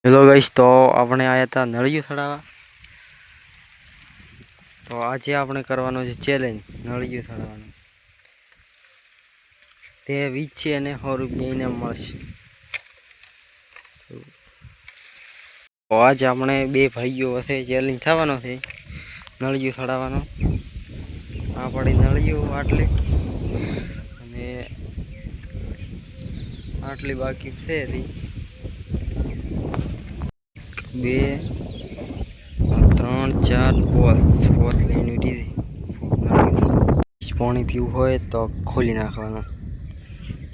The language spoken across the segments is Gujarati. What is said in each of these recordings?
હેલો ગાઈસ, તો આપણે આયા હતા નળિયું થડાવવા. તો આજે આપણે કરવાનો છે ચેલેન્જ નળિયું થડાવવાનો. તે 20 છે અને 100 રૂપિયા ઇનામ મળશે. તો આજે આપણે બે ભાઈઓ વચ્ચે ચેલેન્જ થવાનો છે નળિયું થડાવવાનો. આ પડી નળિયું આટલી અને આટલી બાકી છે. 2 3 4 5 લઈને દીધી. પાણી પીવું હોય તો ખોલી નાખવાનું,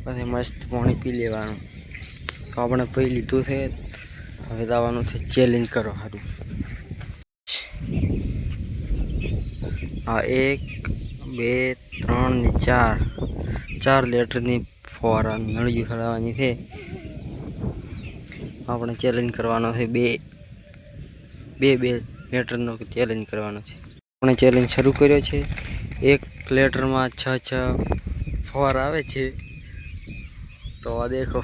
પછી મસ્ત પાણી પી લેવાનું. તો આપણે પી લીધું છે. હવે જવાનું છે ચેલેન્જ કરો સારું. આ 1 2 3 ને 4 લીટરની ફોરા નળિયું થડાવવાની છે. આપણે ચેલેન્જ કરવાનો છે બે લીટરનો ચેલેન્જ કરવાનો છે. આપણે ચેલેન્જ શરૂ કર્યો છે. 1 લીટરમાં 6 ફોર આવે છે. તો આ દેખો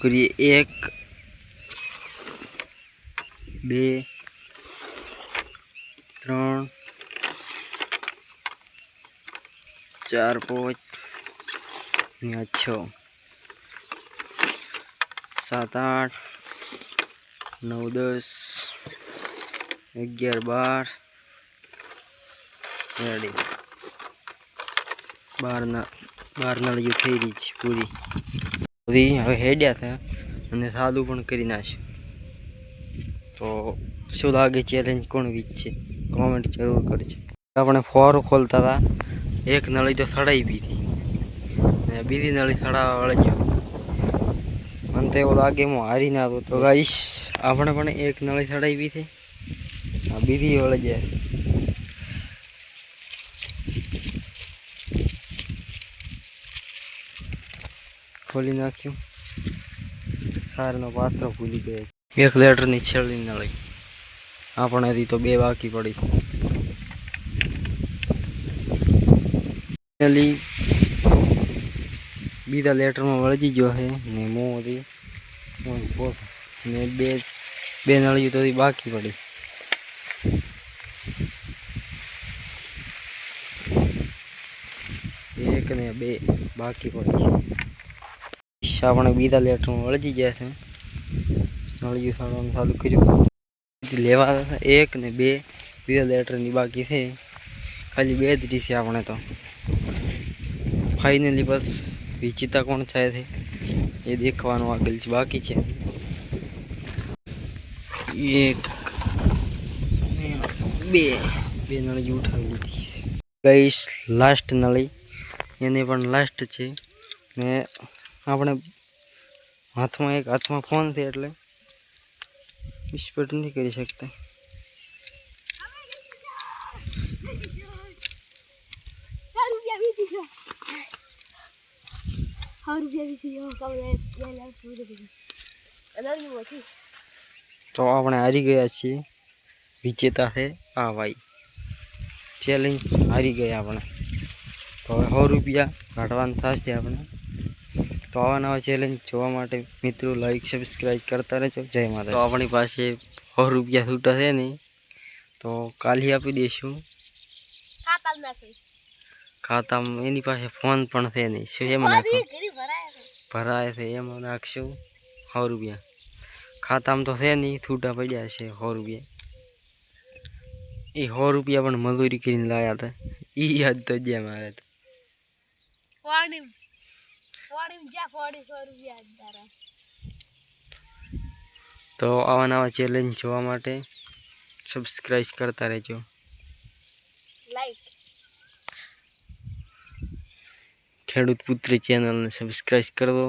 કરીએ. 1 2 3 4 5 ને 6 7 8 9 10 11 12 રેડી. 12 નળિયું થઈ રહી છે પૂરી. હવે હેડ્યા હતા અને સાદું પણ કરી નાખ્યું. તો શું લાગે ચેલેન્જ કોણ જીતશે કોમેન્ટ જરૂર કરજો. આપણે ફોર ખોલતા હતા. 1 નળી તો થડાઈ દીધી ને બીજી નળી થડાવવા વળગ્યો. મને તો એવું લાગે હું હારી ના હતો. તો ગાઈસ આપણે પણ 1 નળી થડાવી દીધી. આ બીજી વળે જાય. ખોલી નાખ્યું. સારનો પાત્રો ભૂલી ગયો. 1 લીટરની છેલ્લી નળી. આપણે હજી તો 2 બાકી પડી. બીજા લીટરમાં વળગી ગયો છે ને મોં ને બે નળીઓ તો બાકી પડી. એક ને 2 બાકી પડી. આપણે બીજા લીટરમાં વળગી ગયા છે. નળિયું થવાનું ચાલુ કર્યું. લેવા 1 ને 2 બીજા લીટરની બાકી છે. ખાલી 2 જ રહી છે. આપણે તો ફાઇનલી બસ વિચિતા કોણ થાય છે એ દેખવાનું આગળ બાકી છે. 1 2 નળી ઉઠાવી લીધી. ગાઈસ લાસ્ટ નળી એને પણ લાસ્ટ છે ને આપણે હાથમાં ફોન છે એટલે સ્પીડ નથી કરી શકતા. તો આપણે હારી ગયા છીએ. વિજેતા છે આ ભાઈ. ચેલેન્જ હારી ગયા આપણે. તો હવે 100 રૂપિયા કાઢવાના થશે આપણે. તો આવા નવા ચેલેન્જ જોવા માટે મિત્રો લાઈક સબસ્ક્રાઈબ કરતા રહેજો. જય માતા. તો આપણી પાસે 100 રૂપિયા છૂટા છે નહીં તો કાલે આપી દઈશું. ખાતામાં એની પાસે ફોન પણ છે નહીં. શું એમ નાખો ભરાય છે એમાં નાખશું 100 રૂપિયા. ખાતામાં તો છે નહીં, છૂટા પડ્યા છે 100 રૂપિયા. એ 100 રૂપિયા પણ મજૂરી કરીને લાયા હતા. એ યાદ તો જ્યાં મારે તો આવા નવા ચેલેન્જ જોવા માટે સબસ્ક્રાઈબ કરતા રહેજો. ખેડૂત પુત્રી ચેનલને સબસ્ક્રાઈબ કરો.